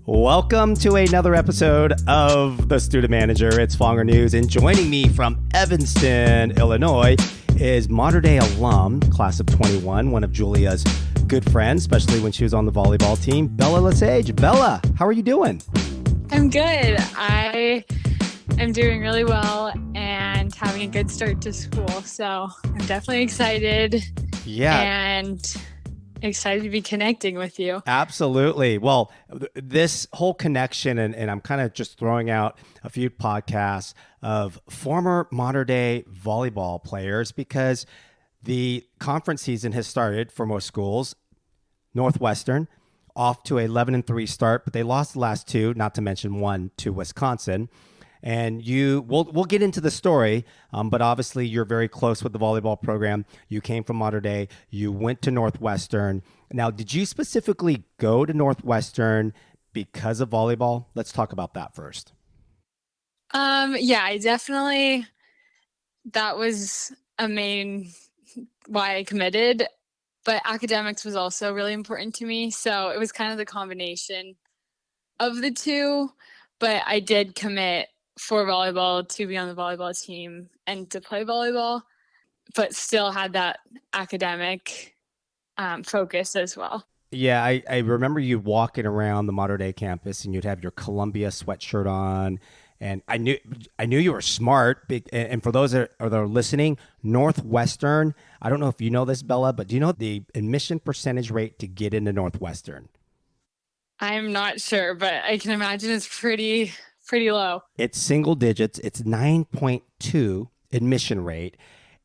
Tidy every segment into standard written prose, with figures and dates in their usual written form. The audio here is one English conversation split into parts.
Welcome to another episode of The Student Manager. It's Fonger News, and joining me from Evanston, Illinois, is Mater Dei alum, class of 21, one of Julia's good friends, especially when she was on the volleyball team, Bella LeSage. Bella, how are you doing? I'm good. I am doing really well and having a good start to school. So I'm definitely excited. Yeah. And excited to be connecting with you. Absolutely. Well, this whole connection, and I'm kind of just throwing out a few podcasts of former Mater Dei volleyball players because the conference season has started for most schools. Northwestern off to a 11-3 start, but they lost the last two, not to mention one to Wisconsin. And we'll get into the story, but obviously you're very close with the volleyball program. You came from Mater Dei. You went to Northwestern. Now, did you specifically go to Northwestern because of volleyball? Let's talk about that first. Yeah, I definitely, that was a main why I committed, but academics was also really important to me. So it was kind of the combination of the two, but I did commit for volleyball to be on the volleyball team and to play volleyball, but still had that academic focus as well. Yeah, I remember you walking around the Mater Dei campus and you'd have your Columbia sweatshirt on. And I knew you were smart. And for those that are listening, Northwestern, I don't know if you know this, Bella, but do you know the admission percentage rate to get into Northwestern? I'm not sure, but I can imagine it's pretty low. It's single digits. It's 9.2 admission rate.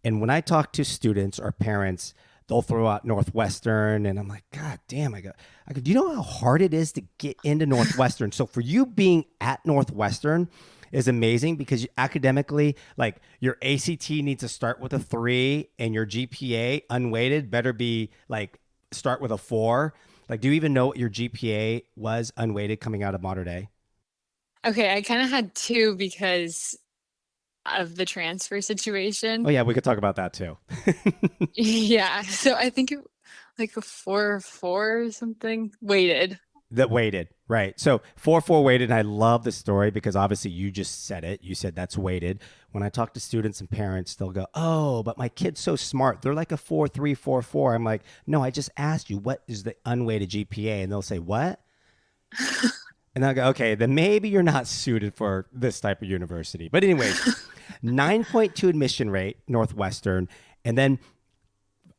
And when I talk to students or parents, they'll throw out Northwestern. And I'm like, God damn, I go, do you know how hard it is to get into Northwestern? So for you being at Northwestern is amazing because academically, like your ACT needs to start with a 3 and your GPA unweighted better be like start with a 4. Like, do you even know what your GPA was unweighted coming out of Mater Dei? Okay, I kind of had 2 because of the transfer situation. Oh yeah, we could talk about that too. Yeah, so I think like a 4 or something weighted. That weighted, right? So 4 weighted, and I love the story because obviously you just said it. You said that's weighted. When I talk to students and parents, they'll go, "Oh, but my kid's so smart. They're like a 4.3, 4.4." I'm like, "No, I just asked you what is the unweighted GPA," and they'll say, "What?" And I'll go, okay, then maybe you're not suited for this type of university. But anyways, 9.2 admission rate, Northwestern. And then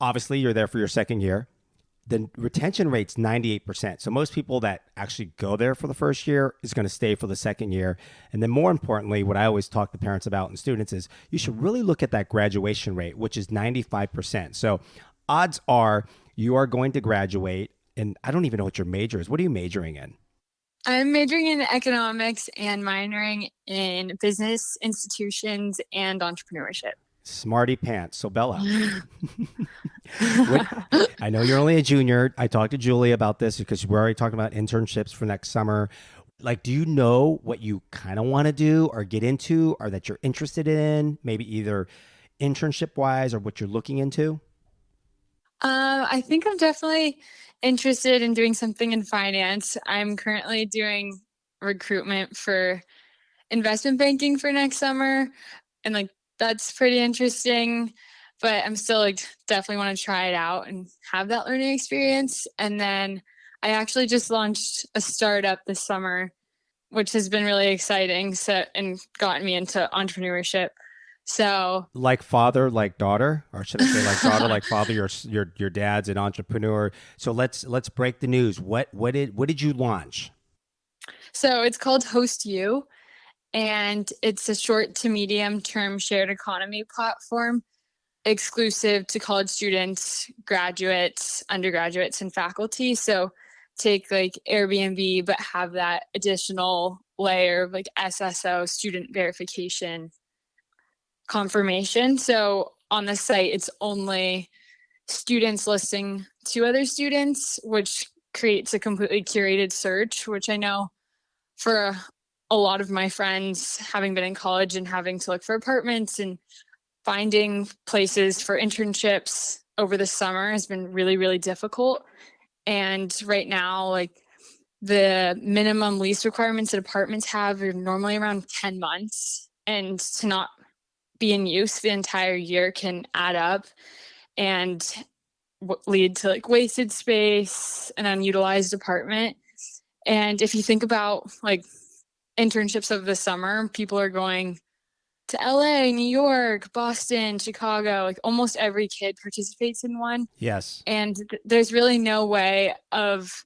obviously you're there for your second year. The retention rate's 98%. So most people that actually go there for the first year is going to stay for the second year. And then more importantly, what I always talk to parents about and students is you should really look at that graduation rate, which is 95%. So odds are you are going to graduate. And I don't even know what your major is. What are you majoring in? I'm majoring in economics and minoring in business institutions and entrepreneurship. Smarty pants. So Bella, I know you're only a junior. I talked to Julie about this because we're already talking about internships for next summer. Like, do you know what you kind of want to do or get into or that you're interested in, maybe either internship wise or what you're looking into? I think I'm definitely interested in doing something in finance. I'm currently doing recruitment for investment banking for next summer, and like that's pretty interesting. But I'm still like definitely want to try it out and have that learning experience. And then I actually just launched a startup this summer, which has been really exciting. So and gotten me into entrepreneurship. So like father, like daughter, or should I say like daughter, like father? Your dad's an entrepreneur. So let's break the news. What did you launch? So it's called Host You, and it's a short to medium term shared economy platform exclusive to college students, graduates, undergraduates, and faculty. So take like Airbnb, but have that additional layer of like SSO, student verification confirmation. So on the site, it's only students listing to other students, which creates a completely curated search, which I know for a lot of my friends, having been in college and having to look for apartments and finding places for internships over the summer has been really, really difficult. And right now, like the minimum lease requirements that apartments have are normally around 10 months. And to not be in use the entire year can add up and lead to like wasted space, an unutilized apartment. And if you think about like internships of the summer, people are going to LA, New York, Boston, Chicago, like almost every kid participates in one. Yes. And there's really no way of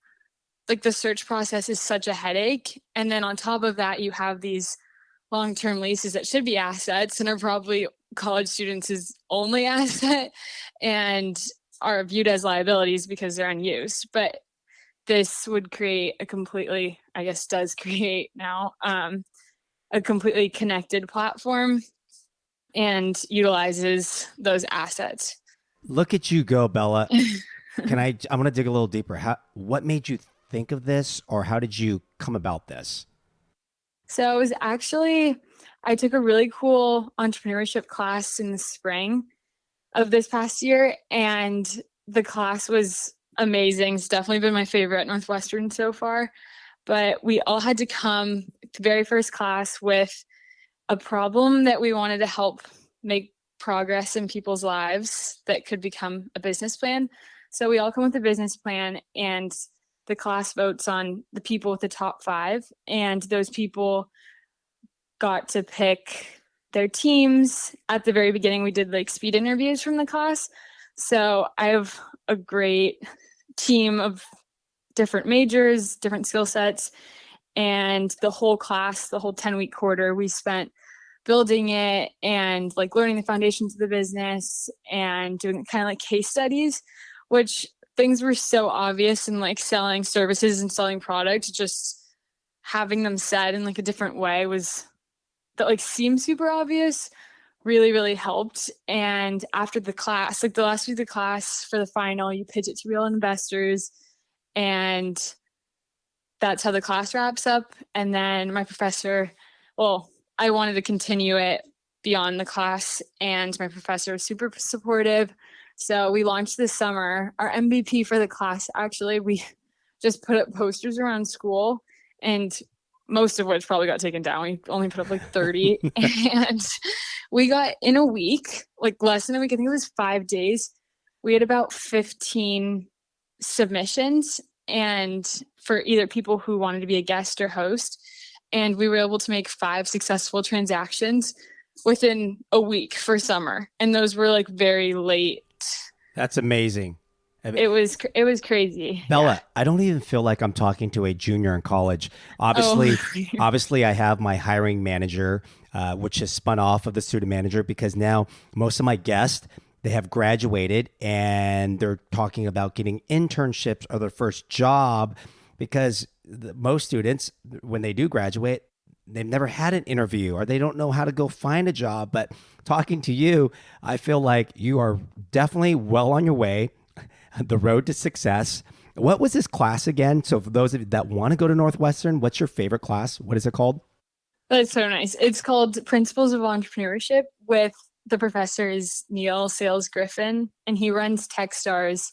like the search process is such a headache. And then on top of that, you have these long-term leases that should be assets and are probably college students' only asset and are viewed as liabilities because they're unused. But this would create a completely, I guess does create now, a completely connected platform and utilizes those assets. Look at you go, Bella. I'm going to dig a little deeper. What made you think of this, or how did you come about this? So it was actually, I took a really cool entrepreneurship class in the spring of this past year, and the class was amazing. It's definitely been my favorite at Northwestern so far. But we all had to come to very first class with a problem that we wanted to help make progress in people's lives that could become a business plan. So we all come with a business plan, and the class votes on the people with the top five, and those people got to pick their teams. At the very beginning, we did like speed interviews from the class. So I have a great team of different majors, different skill sets, and the whole class, the whole 10-week quarter, we spent building it and like learning the foundations of the business and doing kind of like case studies, which things were so obvious in like selling services and selling products. Just having them said in like a different way was that like seemed super obvious, really, really helped. And after the class, like the last week of the class for the final, you pitch it to real investors, and that's how the class wraps up. And then my professor, well, I wanted to continue it beyond the class, and my professor was super supportive. So we launched this summer. Our MVP for the class, actually, we just put up posters around school, and most of which probably got taken down. We only put up like 30. And we got in a week, like less than a week, I think it was 5 days, we had about 15 submissions, and for either people who wanted to be a guest or host. And we were able to make 5 successful transactions within a week for summer. And those were like very late. That's amazing. It was crazy. Bella, Yeah. I don't even feel like I'm talking to a junior in college. Obviously, Oh. obviously, I have my hiring manager, which has spun off of the student manager, because now most of my guests, they have graduated and they're talking about getting internships or their first job, because most students, when they do graduate, they've never had an interview or they don't know how to go find a job. But talking to you, I feel like you are definitely well on your way, the road to success. What was this class again? So for those of you that want to go to Northwestern, what's your favorite class? What is it called? That's so nice. It's called Principles of Entrepreneurship, with the professor is Neil Sales Griffin, and he runs Techstars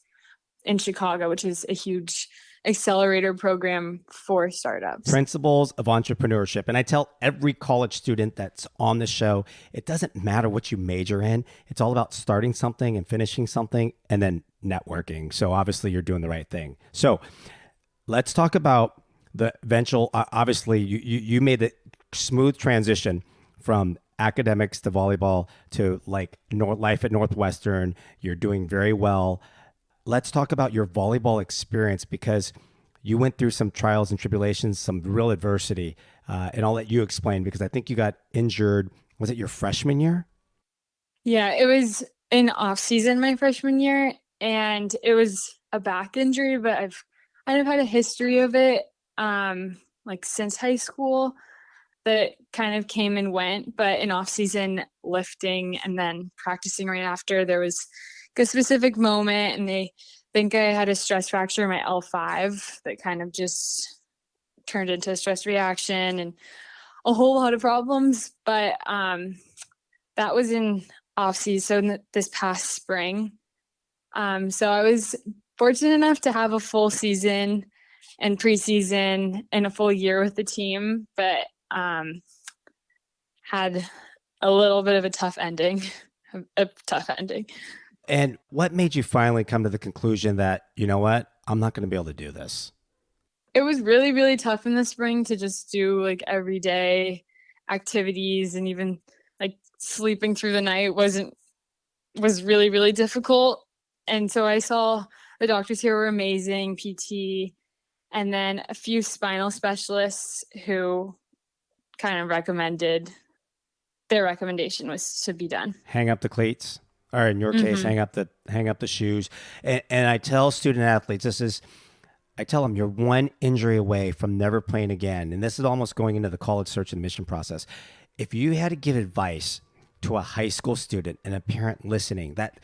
in Chicago, which is a huge accelerator program for startups. Principles of Entrepreneurship. And I tell every college student that's on the show, it doesn't matter what you major in. It's all about starting something and finishing something and then networking. So obviously you're doing the right thing. So let's talk about the eventual, obviously you made the smooth transition from academics to volleyball to like life at Northwestern. You're doing very well. Let's talk about your volleyball experience, because you went through some trials and tribulations, some real adversity. And I'll let you explain, because I think you got injured. Was it your freshman year? Yeah, it was in off season my freshman year, and it was a back injury, but I've kind of had a history of it like since high school that kind of came and went. But in off season lifting and then practicing right after, there was a specific moment, and they think I had a stress fracture in my L5 that kind of just turned into a stress reaction and a whole lot of problems. But that was in off season, so this past spring. So I was fortunate enough to have a full season in preseason and a full year with the team, but had a little bit of a tough ending. A tough ending. And what made you finally come to the conclusion that, you know what, I'm not going to be able to do this? It was really, really tough in the spring to just do like everyday activities, and even like sleeping through the night was really, really difficult. And so I saw the doctors here were amazing, PT, and then a few spinal specialists who kind of recommended their recommendation was to be done. Hang up the cleats, or in your case, Mm-hmm. hang up the shoes. And I tell student athletes, I tell them you're one injury away from never playing again. And this is almost going into the college search and admission process. If you had to give advice to a high school student and a parent listening that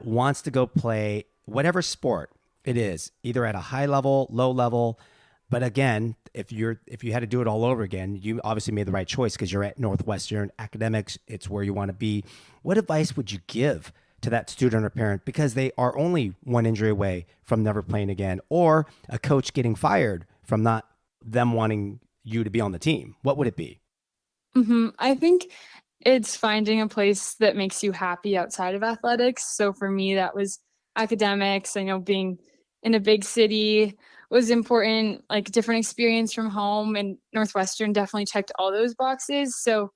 wants to go play whatever sport it is, either at a high level, low level, but again, if you had to do it all over again, you obviously made the right choice because you're at Northwestern academics. It's where you want to be. What advice would you give to that student or parent because they are only one injury away from never playing again, or a coach getting fired from not them wanting you to be on the team? What would it be? I think it's finding a place that makes you happy outside of athletics. So for me, that was academics. I know being in a big city was important, like different experience from home, and Northwestern definitely checked all those boxes. So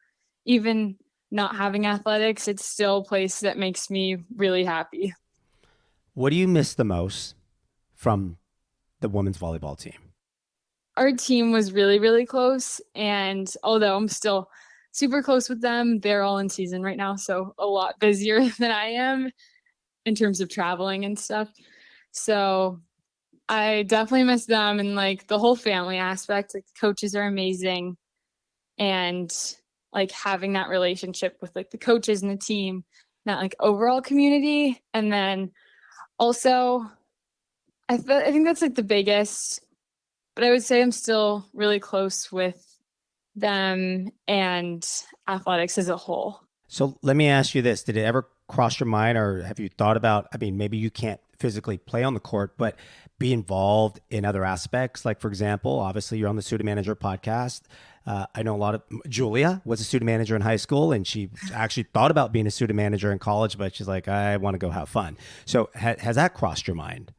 even not having athletics, it's still a place that makes me really happy. What do you miss the most from the women's volleyball team? Our team was really, really close. And although I'm still super close with them, they're all in season right now. So a lot busier than I am in terms of traveling and stuff. So I definitely miss them, and like the whole family aspect. Like the coaches are amazing, and like having that relationship with like the coaches and the team, that like overall community. And then also, I think that's like the biggest. But I would say I'm still really close with them and athletics as a whole. So let me ask you this. Did it ever cross your mind, or have you thought about, I mean, maybe you can't physically play on the court, but be involved in other aspects? Like, for example, obviously you're on the Student Manager podcast. I know a lot of, Julia was a student manager in high school, and she actually thought about being a student manager in college, but she's like, I want to go have fun. So has that crossed your mind?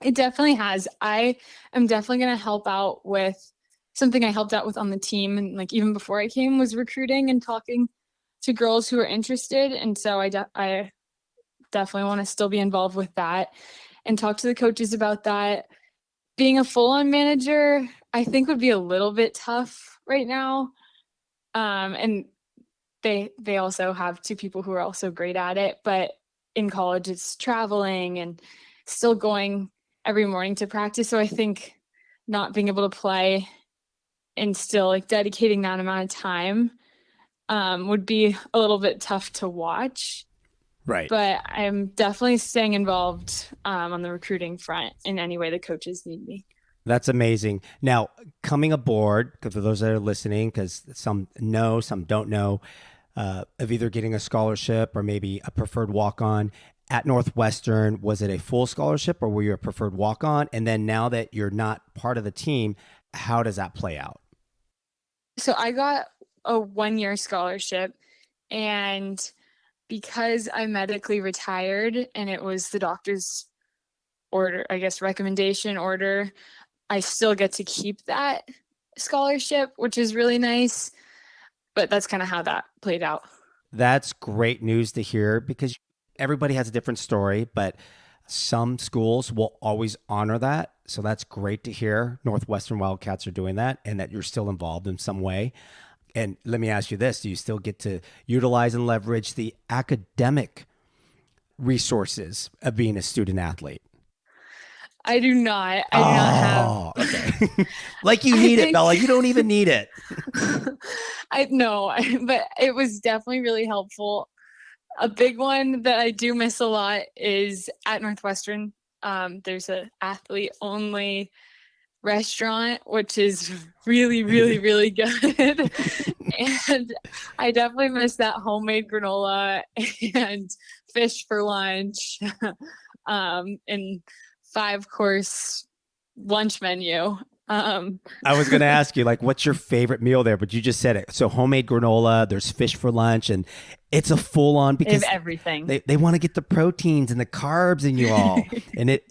It definitely has. I am definitely going to help out with something I helped out with on the team. And like even before I came was recruiting and talking to girls who are interested. And so I definitely want to still be involved with that and talk to the coaches about that. Being a full on manager, I think would be a little bit tough right now. And they also have two people who are also great at it, but in college it's traveling and still going every morning to practice. So I think not being able to play and still like dedicating that amount of time would be a little bit tough to watch. Right. But I'm definitely staying involved on the recruiting front in any way the coaches need me. That's amazing. Now, coming aboard, for those that are listening, because some know, some don't know, of either getting a scholarship or maybe a preferred walk on at Northwestern, was it a full scholarship or were you a preferred walk on? And then now that you're not part of the team, how does that play out? So I got a 1 year scholarship, and because I medically retired and it was the doctor's order, I guess, recommendation order, I still get to keep that scholarship, which is really nice. But that's kind of how that played out. That's great news to hear because everybody has a different story, but some schools will always honor that. So that's great to hear. Northwestern Wildcats are doing that and that you're still involved in some way. And let me ask you this, do you still get to utilize and leverage the academic resources of being a student athlete? I do not. I do not have. Oh, okay. Like you I need it, think Bella. You don't even need it. I know, but it was definitely really helpful. A big one that I do miss a lot is at Northwestern. There's a athlete only restaurant, which is really, really, really good. And I definitely miss that homemade granola and fish for lunch, and 5 course lunch menu. Um, I was going to ask you, like, what's your favorite meal there? But you just said it. So homemade granola, there's fish for lunch, and it's a full on they have because everything. they want to get the proteins and the carbs in you all. And it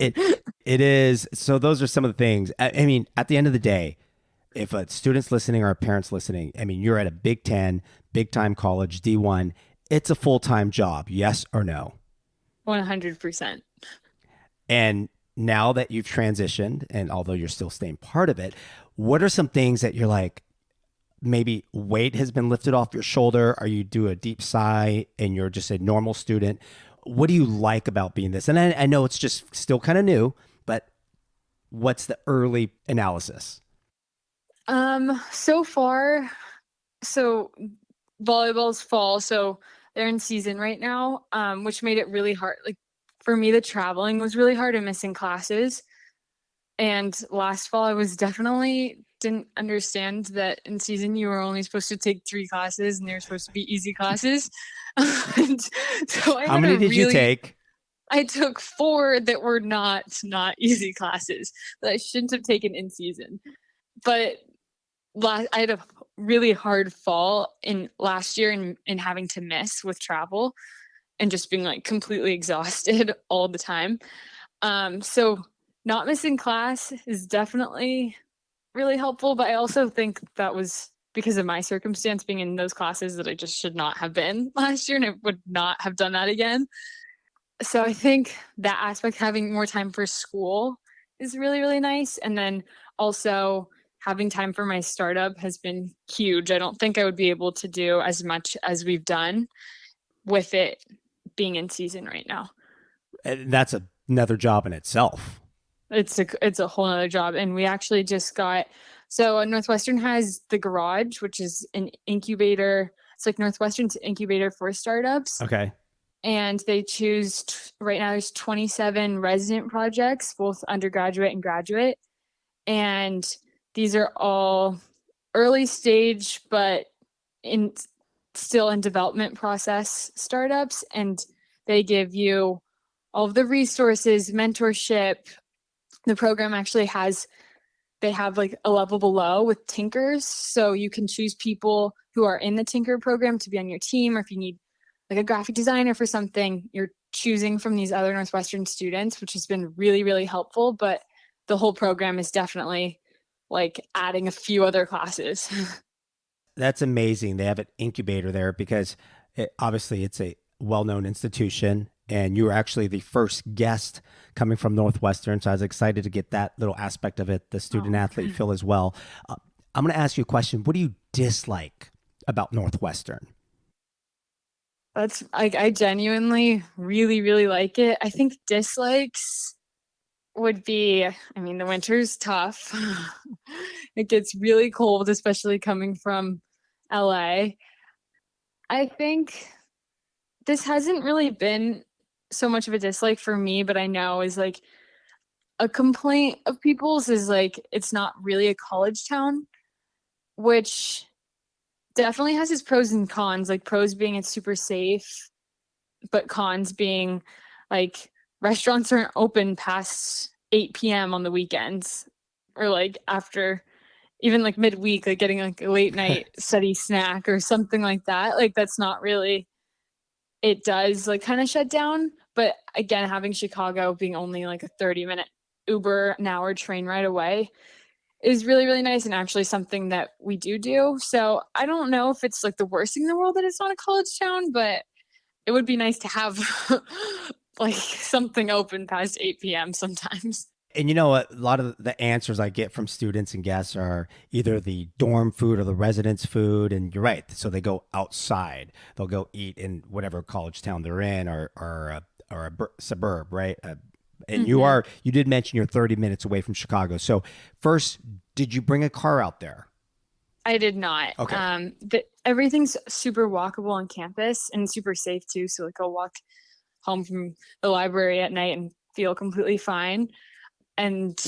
is. So those are some of the things. I mean, at the end of the day, if a student's listening or a parent's listening, I mean, you're at a Big Ten, big time college, D1. It's a full time job. Yes or no? 100%. And now that you've transitioned, and although you're still staying part of it, what are some things that you're like, maybe weight has been lifted off your shoulder, or you do a deep sigh and you're just a normal student? What do you like about being this? And I know it's just still kind of new, but what's the early analysis? So far, so volleyball's fall, so they're in season right now, which made it really hard. Like for me, the traveling was really hard and missing classes. And last fall, I was definitely didn't understand that in season you were only supposed to take 3 classes and they're supposed to be easy classes. And so I How had many a did you really take? I took 4 that were not easy classes that I shouldn't have taken in season. But I had a really hard fall in last year in having to miss with travel and just being like completely exhausted all the time. So not missing class is definitely really helpful, but I also think that was because of my circumstance being in those classes that I just should not have been last year and I would not have done that again. So I think that aspect, having more time for school is really, really nice. And then also having time for my startup has been huge. I don't think I would be able to do as much as we've done with it being in season right now. And that's another job in itself. It's a whole nother job. And we actually just got so Northwestern has the garage, which is an incubator. It's like Northwestern's incubator for startups. Okay. And they choose right now there's 27 resident projects, both undergraduate and graduate. And these are all early stage, but in still in development process startups. And they give you all of the resources, mentorship. The program actually has they have like a level below with tinkers, so you can choose people who are in the tinker program to be on your team, or if you need like a graphic designer for something, you're choosing from these other Northwestern students, which has been really, really helpful. But the whole program is definitely like adding a few other classes. That's amazing. They have an incubator there because obviously it's a well-known institution, and you were actually the first guest coming from Northwestern. So I was excited to get that little aspect of it, the student Oh, athlete feel as well. I'm going to ask you a question. What do you dislike about Northwestern? that's like I genuinely really, really like it. I think dislikes would be, I mean, the winter's tough. It gets really cold, especially coming from LA. I think this hasn't really been so much of a dislike for me, but I know is like a complaint of people's is like it's not really a college town, which definitely has its pros and cons. Like pros being it's super safe, but cons being like restaurants aren't open past 8 p.m. on the weekends or like after even like midweek, like getting like a late night study snack or something like that. Like that's not really it does like kind of shut down. But again, having Chicago being only like a 30-minute Uber an hour train ride away is really, really nice and actually something that we do. So I don't know if it's like the worst thing in the world that it's not a college town, but it would be nice to have like something open past 8 p.m. sometimes. And you know what? A lot of the answers I get from students and guests are either the dorm food or the residence food. And you're right. So they go outside. They'll go eat in whatever college town they're in, or a suburb, right? And Hmm. you did mention you're 30 minutes away from Chicago. So first, did you bring a car out there? I did not. Okay. Everything's super walkable on campus and super safe too. So like I'll walk home from the library at night and feel completely fine. And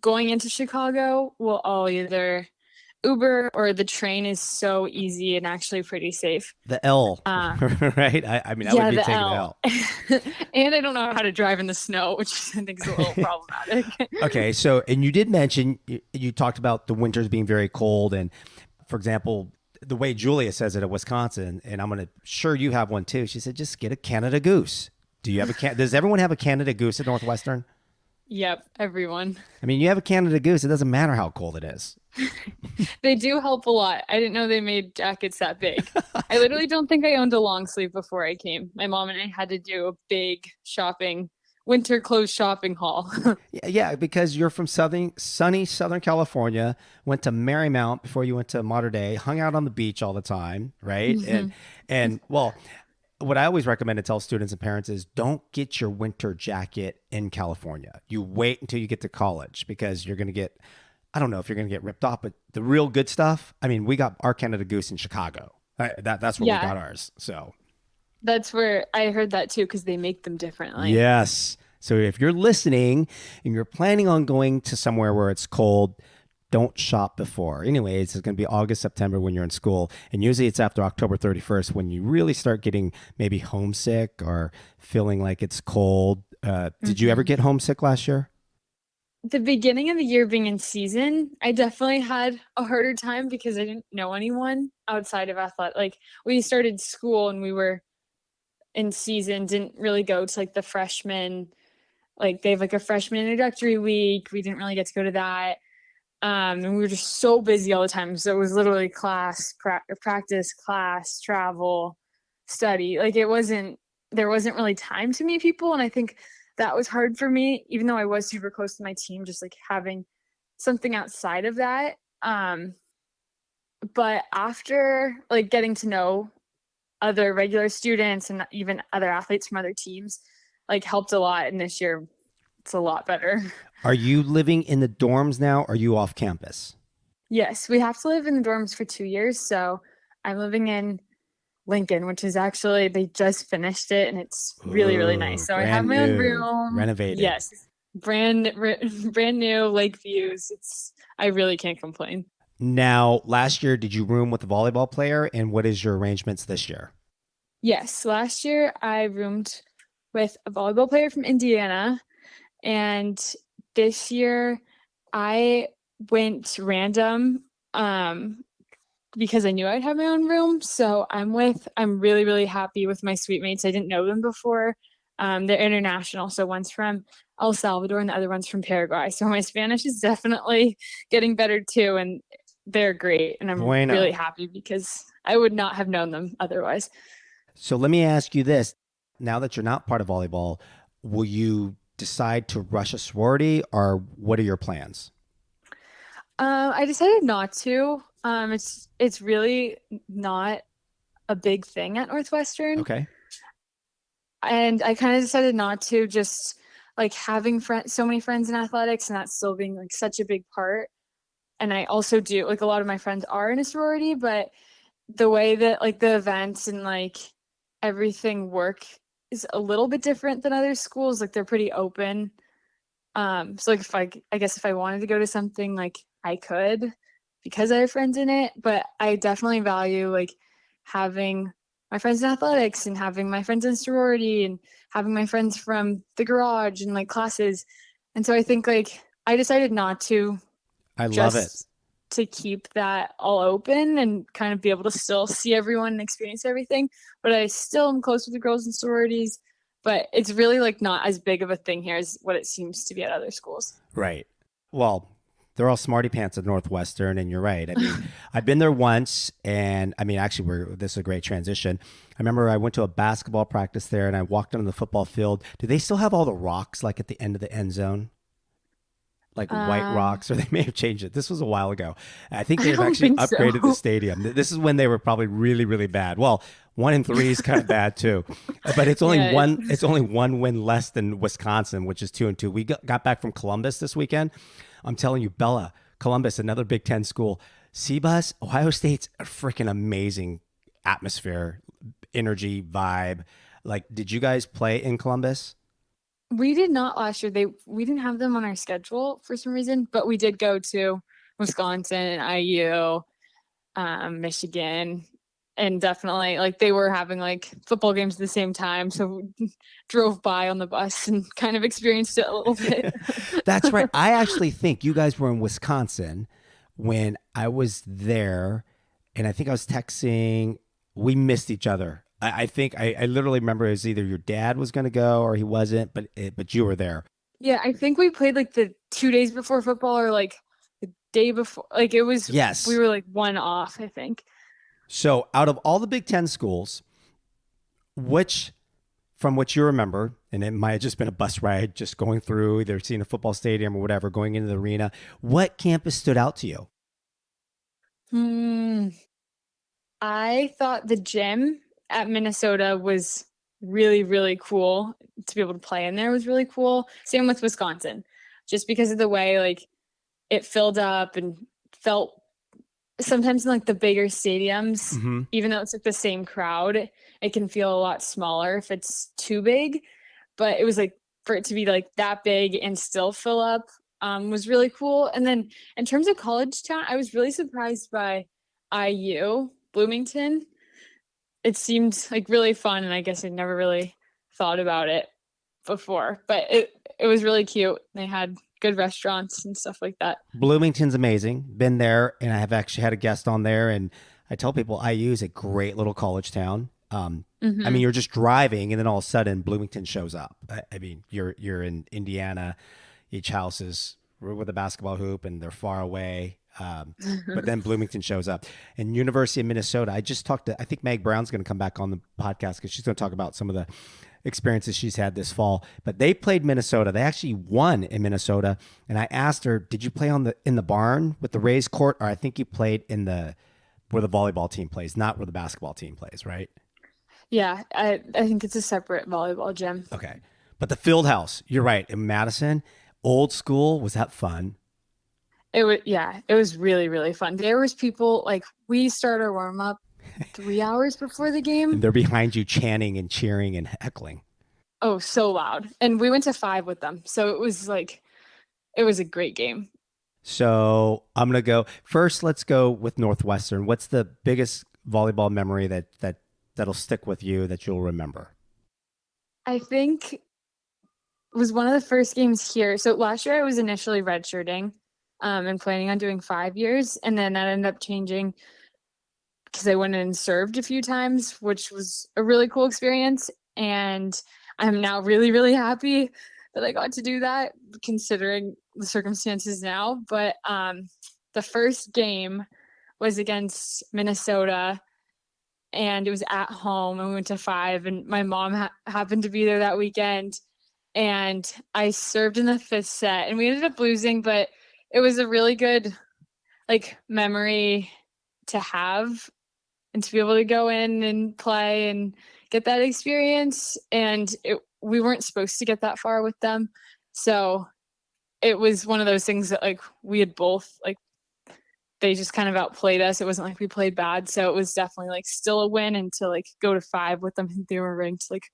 going into Chicago, we'll all either Uber or the train is so easy and actually pretty safe. The L, Uh, right? I mean, I would yeah, be the taking the L. L. And I don't know how to drive in the snow, which I think is a little problematic. Okay, so and you did mention you talked about the winters being very cold, and for example, the way Julia says it at Wisconsin, and I'm gonna sure you have one too. She said, just get a Canada Goose. Do you have a can? Does everyone have a Canada Goose at Northwestern? Yep, everyone. I mean, you have a Canada Goose. It doesn't matter how cold it is. They do help a lot. I didn't know they made jackets that big. I literally don't think I owned a long sleeve before I came. My mom and I had to do a big winter clothes shopping haul. Yeah, yeah, because you're from sunny Southern California, went to Marymount before you went to Mater Dei, hung out on the beach all the time, right? Mhm. And well, what I always recommend to tell students and parents is don't get your winter jacket in California. You wait until you get to college because you're going to get, I don't know if you're going to get ripped off, but the real good stuff. I mean, we got our Canada Goose in Chicago. That's where we Yeah, got ours. So that's where I heard that too, because they make them differently. yes. So if you're listening and you're planning on going to somewhere where it's cold, don't shop before. Anyways, it's going to be August, September when you're in school. And usually it's after October 31st when you really start getting maybe homesick or feeling like it's cold. Did you ever Mhm. get homesick last year? The beginning of the year being in season, I definitely had a harder time because I didn't know anyone outside of athletic. Like we started school and we were in season, didn't really go to like the freshman, like they have like a freshman introductory week. We didn't really get to go to that. And we were just so busy all the time. So it was literally practice, class, travel, study. Like there wasn't really time to meet people. And I think that was hard for me, even though I was super close to my team, just like having something outside of that. But after like getting to know other regular students and even other athletes from other teams, like helped a lot. And this year it's a lot better. Are you living in the dorms now? Or are you off campus? Yes, we have to live in the dorms for 2 years. So I'm living in Lincoln, which is actually, they just finished it and it's really, really nice. Ooh, So I have brand my own new, room. renovated. Yes, brand new lake views. I really can't complain. Now, last year, did you room with a volleyball player? And what is your arrangements this year? Yes, last year I roomed with a volleyball player from Indiana. And this year I went random because I knew I'd have my own room. So I'm really, really happy with my suite mates. I didn't know them before. They're international. So one's from El Salvador and the other one's from Paraguay. So my Spanish is definitely getting better too. And they're great. And I'm really Bueno. happy because I would not have known them otherwise. So let me ask you this. Now that you're not part of volleyball, will you decide to rush a sorority or what are your plans? I decided not to. It's really not a big thing at Northwestern. Okay. And I kind of decided not to, just like having so many friends in athletics and that still being like such a big part. And I also do, like, a lot of my friends are in a sorority, but the way that like the events and like everything work is a little bit different than other schools. Like they're pretty open. So like I guess if I wanted to go to something, like I could because I have friends in it, but I definitely value like having my friends in athletics and having my friends in sorority and having my friends from the garage and like classes. And so I think like I decided not to, I love it. just to keep that all open and kind of be able to still see everyone and experience everything. But I still am close with the girls in sororities, but it's really like not as big of a thing here as what it seems to be at other schools. Right. Well, they're all smarty pants at Northwestern, and you're right. I mean, I've been there once, and I mean, actually, this is a great transition. I remember I went to a basketball practice there, and I walked onto the football field. Do they still have all the rocks like at the end of the end zone? Like white Um, rocks, or they may have changed it. This was a while ago. I think I they've don't actually think upgraded the so. stadium. This is when they were probably really, really bad. Well, 1-3 is kind of bad too, but it's only Yeah. one. It's only one win less than Wisconsin, which is 2-2. We got back from Columbus this weekend. I'm telling you, Bella, Columbus, another Big Ten school. CBUS, Ohio State's a freaking amazing atmosphere, energy, vibe. Like, did you guys play in Columbus? We did not last year. We didn't have them on our schedule for some reason, but we did go to Wisconsin and IU, Michigan, and definitely like they were having like football games at the same time. So drove by on the bus and kind of experienced it a little bit. That's right. I actually think you guys were in Wisconsin when I was there, and I think I was texting. We missed each other. I think I literally remember it was either your dad was going to go or he wasn't, but you were there. Yeah, I think we played like the 2 days before football or like the day before. Like it was, we Yes. were like one off, I think. So out of all the Big Ten schools, which from what you remember, and it might have just been a bus ride, just going through, either seeing a football stadium or whatever, going into the arena, what campus stood out to you? Hmm. I thought the gym at Minnesota was really, really cool. To be able to play in there was really cool. Same with Wisconsin, just because of the way like it filled up and felt sometimes in like the bigger stadiums, Mm-hmm. even though it's like the same crowd, it can feel a lot smaller if it's too big. But it was like for it to be like that big and still fill up was really cool. And then in terms of college town, I was really surprised by IU Bloomington. It seemed like really fun, and I guess I never really thought about it before, but it was really cute. They had good restaurants and stuff like that. Bloomington's amazing. Been there, and I have actually had a guest on there. And I tell people IU is a great little college town. I mean, Hmm. you're just driving, and then all of a sudden, Bloomington shows up. I mean, you're in Indiana. Each house is with a basketball hoop, and they're far away. But then Bloomington shows up. And University of Minnesota. I just talked to. I think Meg Brown's going to come back on the podcast because she's going to talk about some of the experiences she's had this fall. But they played Minnesota. They actually won in Minnesota. And I asked her, "Did you play on the in the barn with the raised court, or I think you played in the where the volleyball team plays, not where the basketball team plays, right?" Yeah, I think it's a separate volleyball gym. Okay. But the field house, you're right, in Madison, old school, was that fun? It was, yeah, it was really, really fun. There was people like we start our warm up 3 hours before the And game. they're behind you chanting and cheering and heckling. Oh, so loud. And we went to five with them. So it was like it was a great game. So I'm gonna go first. Let's go with Northwestern. What's the biggest volleyball memory that'll stick with you that you'll remember? I think it was one of the first games here. So last year I was initially redshirting and planning on doing 5 years. And then that ended up changing because I went and served a few times, which was a really cool experience. And I'm now really, really happy that I got to do that, considering the circumstances now. But the first game was against Minnesota, and it was at home, and we went to five. And my mom happened to be there that weekend, and I served in the fifth set, and we ended up losing, but it was a really good like memory to have and to be able to go in and play and get that experience. And we weren't supposed to get that far with them. So it was one of those things that like we had both like they just kind of outplayed us. It wasn't like we played bad. So it was definitely like still a win, and to like go to five with them. I think they were ranked like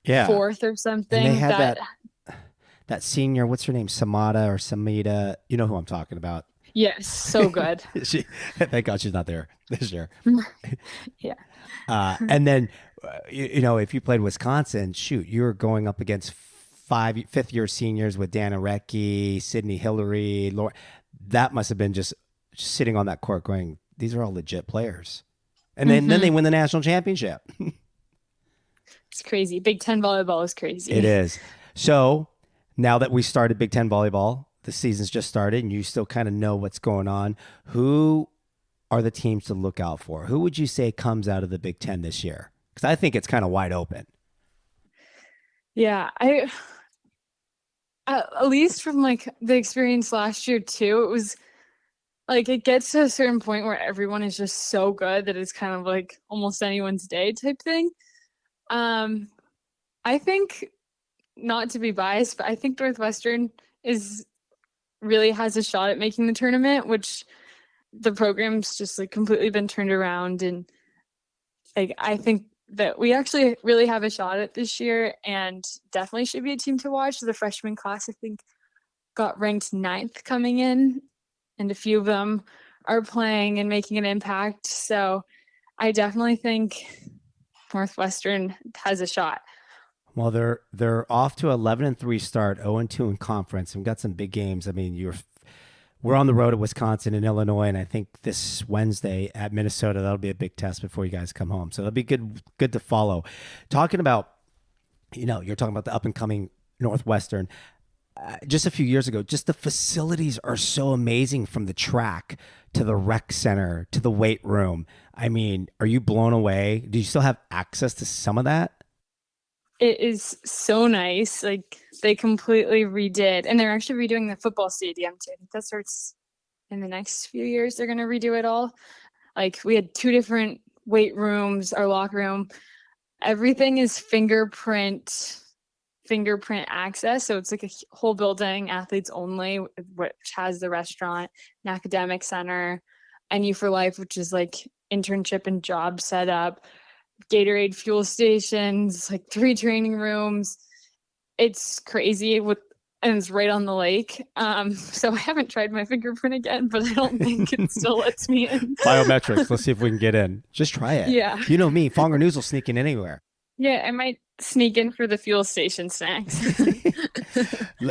Yeah, fourth or and they something. had That that senior. What's her name? Samada or Samita? You know who I'm talking about. yes, so good. she, thank God she's not there this year. Yeah. And then, if you played Wisconsin, shoot, you were going up against fifth year seniors with Dana Recchi, Sydney Hillary, Laura. That must have been just sitting on that court going, these are all legit players. And then they Hmm. win the national championship. It's crazy. Big Ten volleyball is It crazy. is. So now that we started Big Ten volleyball, the season's just started and you still kind of know what's going on. Who are the teams to look out for? Who would you say comes out of the Big Ten this year? Because I think it's kind of wide open. Yeah, I at least from like the experience last year too, it was like it gets to a certain point where everyone is just so good that it's kind of like almost anyone's day type thing. Um, I think not to be biased, but I think Northwestern is really has a shot at making the tournament, which the program's just like completely been turned around. And like I think that we actually really have a shot at this year, and definitely should be a team to watch. The freshman class I think got ranked ninth coming in and a few of them are playing and making an impact. So I definitely think Northwestern has a shot. Well, they're off to 11-3 start, 0-2 in conference. We've got some big games. I mean, we're on the road at Wisconsin and Illinois, and I think this Wednesday at Minnesota, that'll be a big test before you guys come home. So that'll be good to follow. Talking about, you're talking about the up and coming Northwestern. Just a few years ago, just the facilities are so amazing, from the track to the rec center to the weight room. I mean, are you blown away? Do you still have access to some of that? It is so nice. Like they completely redid, and they're actually redoing the football stadium too. I think that starts in the next few years. They're going to redo it all. Like we had two different weight rooms, our locker room. Everything is fingerprint access. So it's like a whole building, athletes only, which has the restaurant, an academic center, NU for Life, which is like internship and job setup, Gatorade fuel stations, like 3 training rooms. It's crazy and it's right on the lake. So I haven't tried my fingerprint again, but I don't think it still lets me in. Biometrics. Let's see if we can get in. Just try it. Yeah. You know me, Fonger News will sneak in anywhere. Yeah, I might sneak in for the fuel station snacks.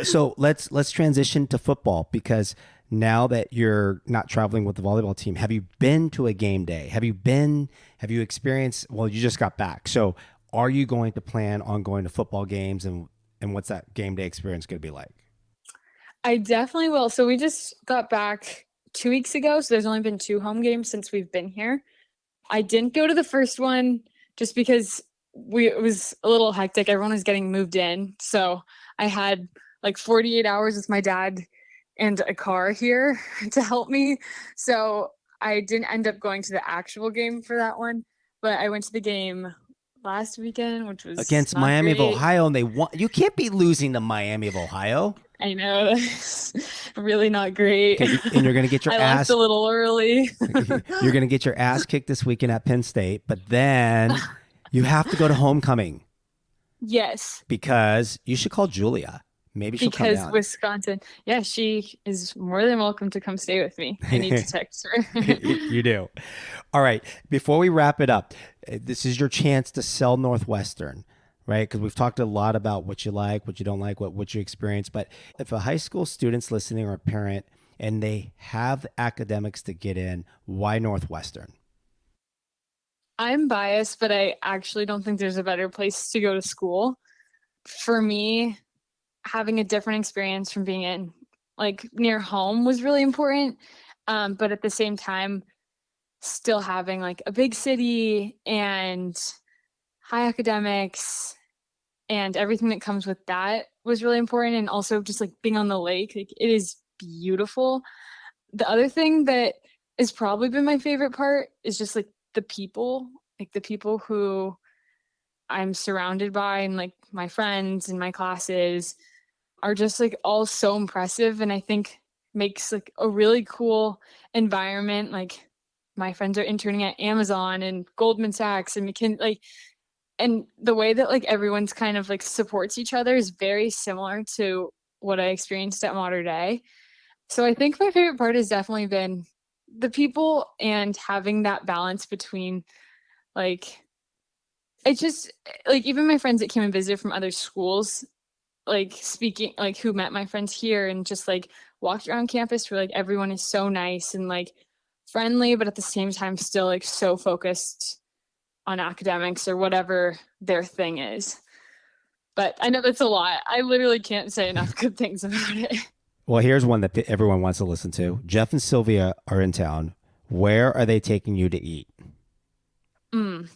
So let's transition to football, because now that you're not traveling with the volleyball team, have you been to a game day? Have you experienced, well, you just got back. So are you going to plan on going to football games, and what's that game day experience going to be like? I definitely will. So we just got back 2 weeks ago. So there's only been 2 home games since we've been here. I didn't go to the first one just because it was a little hectic. Everyone was getting moved in. So I had like 48 hours with my dad and a car here to help me. So I didn't end up going to the actual game for that one, but I went to the game last weekend, which was Against not Miami of great. Ohio, and they won. You can't be losing to Miami of Ohio. I know that's really not great. Okay, and you're going to get your I ass. left a little early. You're going to get your ass kicked this weekend at Penn State, but then you have to go to homecoming, Yes, because you should call Julia. Maybe she'll come because down. Wisconsin. Yeah, she is more than welcome to come stay with me. I need to text her. You do. All right. Before we wrap it up, this is your chance to sell Northwestern, right? Because we've talked a lot about what you like, what you don't like, what you experience. But if a high school student's listening, or a parent, and they have the academics to get in, why Northwestern? I'm biased, but I actually don't think there's a better place to go to school. For me, having a different experience from being in like near home was really important. But at the same time, still having like a big city and high academics and everything that comes with that was really important. And also just like being on the lake, like it is beautiful. The other thing that has probably been my favorite part is just like the people who I'm surrounded by, and like my friends and my classes are just like all so impressive, and I think makes like a really cool environment. Like my friends are interning at Amazon and Goldman Sachs and McKinsey, like, and the way that like everyone's kind of like supports each other is very similar to what I experienced at Mater Day. So I think my favorite part has definitely been the people and having that balance between like it's just like even my friends that came and visited from other schools, like speaking like who met my friends here and just like walked around campus where like everyone is so nice and like friendly, but at the same time still like so focused on academics or whatever their thing is. But I know that's a lot. I literally can't say enough good things about it. Well, here's one that everyone wants to listen to. Jeff and Sylvia are in town. Where are they taking you to eat? Mm,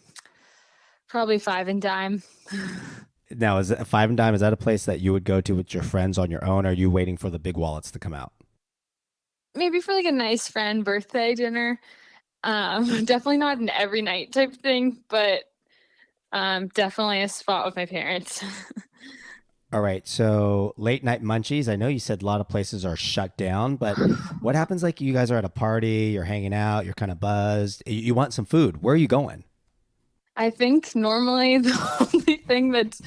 probably Five and Dime. Now, is it Five and Dime? Is that a place that you would go to with your friends on your own? Or are you waiting for the big wallets to come out? Maybe for like a nice friend birthday dinner. Definitely not an every night type thing, but definitely a spot with my parents. All right. So late night munchies. I know you said a lot of places are shut down, but what happens like you guys are at a party, you're hanging out, you're kind of buzzed, you want some food. Where are you going? I think normally the only thing that's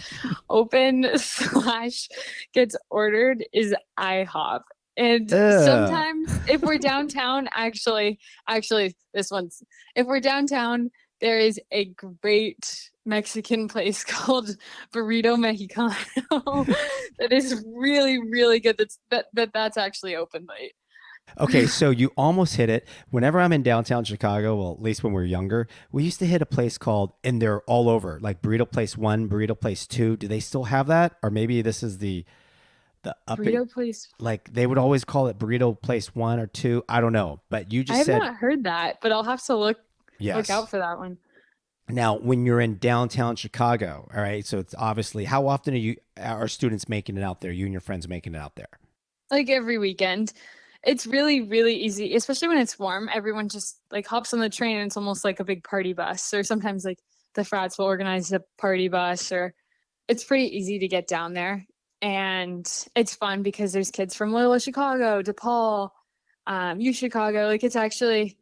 open slash gets ordered is IHOP. And Ugh. sometimes if we're downtown, actually this one's if we're downtown, there is a great Mexican place called Burrito Mexicano that is really, really good. That's actually open late. Okay, so you almost hit it. Whenever I'm in downtown Chicago, well, at least when we were younger, we used to hit a place called, and they're all over, like Burrito Place One, Burrito Place Two. Do they still have that, or maybe this is the up it? Burrito place. Like they would always call it Burrito Place One or Two. I don't know, but you I just have said not heard that, but I'll have to look yes. out for that one. Now, when you're in downtown Chicago, all right, so it's obviously how often are students making it out there? You and your friends making it out there? Like every weekend. It's really, really easy, especially when it's warm. Everyone just like hops on the train and it's almost like a big party bus. Or sometimes like the frats will organize a party bus or it's pretty easy to get down there. And it's fun because there's kids from Loyola Chicago, DePaul, U Chicago. Like it's actually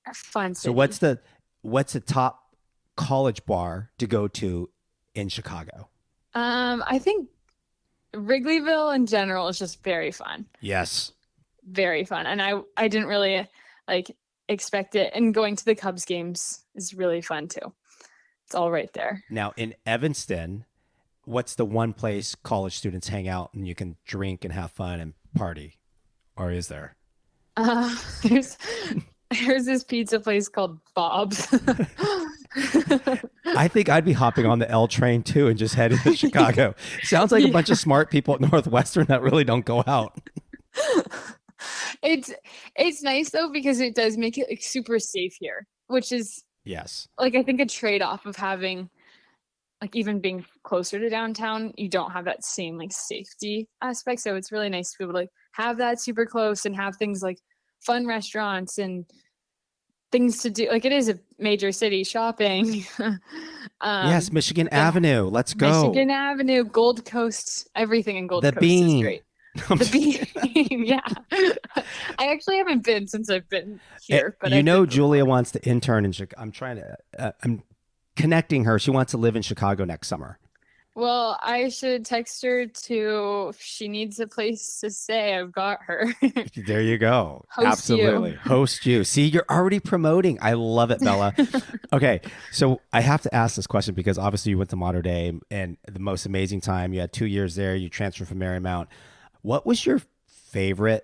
a fun So city. what's the top college bar to go to in Chicago? I think Wrigleyville in general is just very fun. Yes. Very fun. And I didn't really like expect it. And going to the Cubs games is really fun too. It's all right there. Now in Evanston, what's the one place college students hang out and you can drink and have fun and party? Or is there? Uh, there's there's this pizza place called Bob's. I think I'd be hopping on the L train too and just heading to Chicago. Sounds like a bunch Yeah. of smart people at Northwestern that really don't go out. It's it's nice though because it does make it like super safe here, which is Yes. like I think a trade-off of having like even being closer to downtown, you don't have that same like safety aspect. So it's really nice to be able to like have that super close and have things like fun restaurants and things to do. Like it is a major city shopping. Yes, um, Michigan the Avenue. Let's go. Michigan Avenue, Gold Coast, everything in Gold The Coast is bean. great. The bean, yeah. I actually haven't been since I've been here, but You I've know, been Julia before. wants to intern in Chicago. I'm connecting her. She wants to live in Chicago next summer. Well, I should text her to if she needs a place to stay. I've got her. There you go. Host you. Absolutely. Host you. See, you're already promoting. I love it, Bella. Okay. So I have to ask this question because obviously you went to Mater Dei and the most amazing time. You had 2 years there. You transferred from Marymount. What was your favorite?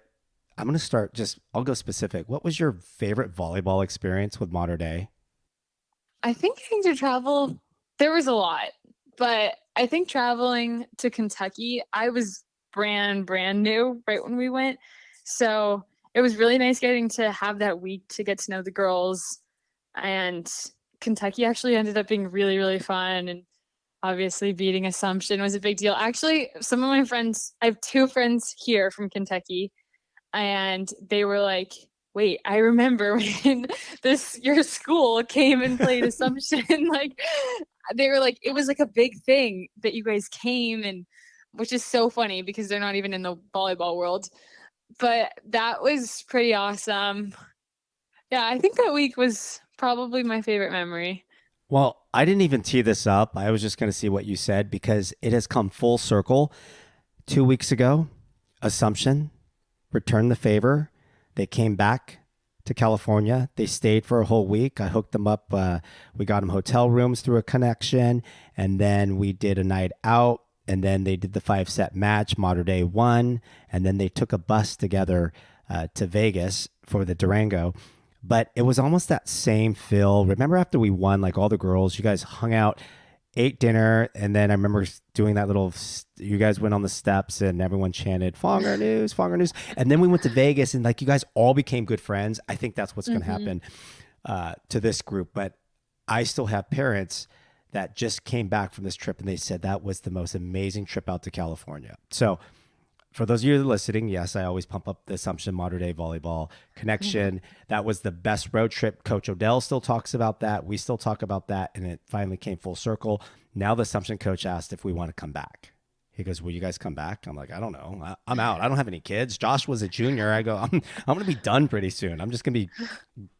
I'm going to start just, I'll go specific. What was your favorite volleyball experience with Mater Dei? I think getting to travel, there was a lot, but I think traveling to Kentucky, I was brand new right when we went. So it was really nice getting to have that week to get to know the girls. And Kentucky actually ended up being really, really fun. And obviously, beating Assumption was a big deal. Actually, some of my friends, I have two friends here from Kentucky, and they were like, wait, I remember when this your school came and played Assumption. Like they were like, it was like a big thing that you guys came and which is so funny because they're not even in the volleyball world. But that was pretty awesome. Yeah, I think that week was probably my favorite memory. Well, I didn't even tee this up. I was just going to see what you said because it has come full circle. 2 weeks ago, Assumption returned the favor. They came back to California. They stayed for a whole week. I hooked them up. We got them hotel rooms through a connection. And then we did a night out. And then they did the 5 set match. Mater Dei won. And then they took a bus together to Vegas for the Durango. But it was almost that same feel. Remember after we won, like all the girls, you guys hung out, ate dinner, and then I remember doing that little. You guys went on the steps, and everyone chanted "Fonger News, Fonger News," and then we went to Vegas, and like you guys all became good friends. I think that's what's going to Mm-hmm. happen to this group. But I still have parents that just came back from this trip, and they said that was the most amazing trip out to California. So for those of you that are listening, yes, I always pump up the Assumption Mater Dei volleyball Mm-hmm. connection. That was the best road trip. Coach Odell still talks about that. We still talk about that. And it finally came full circle. Now the Assumption coach asked if we want to come back. He goes, will you guys come back? I'm like, I don't know. I'm out. I don't have any kids. Josh was a junior. I go, I'm going to be done pretty soon. I'm just going to be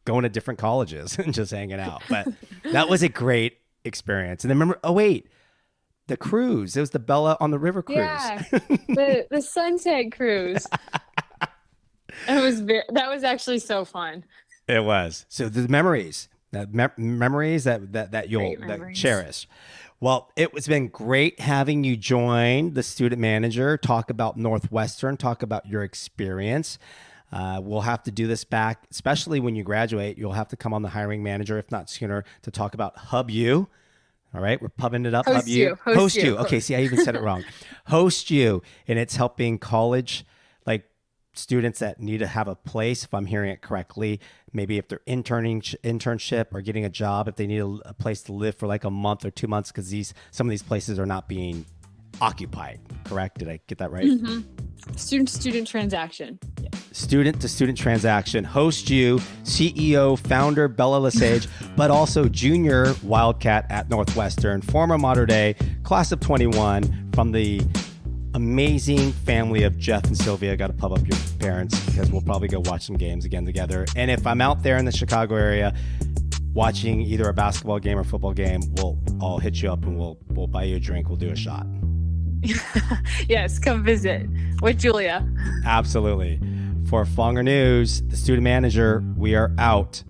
going to different colleges and just hanging out. But that was a great experience. And then remember, oh, wait, the cruise. It was the Bella on the River cruise. Yeah, the Sunset Cruise. That was actually so fun. It was. So the memories, memories that Great you'll that memories. cherish. Well, it's been great having you join the student manager, talk about Northwestern, talk about your experience. We'll have to do this back, especially when you graduate. You'll have to come on the hiring manager, if not sooner, to talk about Hub U. All right, we're pubbing it up. Hub U, Host host you. you. Okay, see, I even said it wrong. Host you, and it's helping college like students that need to have a place. If I'm hearing it correctly, maybe if they're internship or getting a job, if they need a place to live for like a month or 2 months, because some of these places are not being occupied. Correct? Did I get that right? Mm-hmm. Student to student transaction. Yeah. Student to student transaction. Host you, CEO, founder Bella LeSage, but also junior Wildcat at Northwestern, former Mater Dei, class of 21, from the amazing family of Jeff and Sylvia. Got to pub up your parents because we'll probably go watch some games again together. And if I'm out there in the Chicago area watching either a basketball game or football game, I'll hit you up and we'll buy you a drink. We'll do a shot. Yes, come visit with Julia. Absolutely. For Fonger News, the student manager, we are out.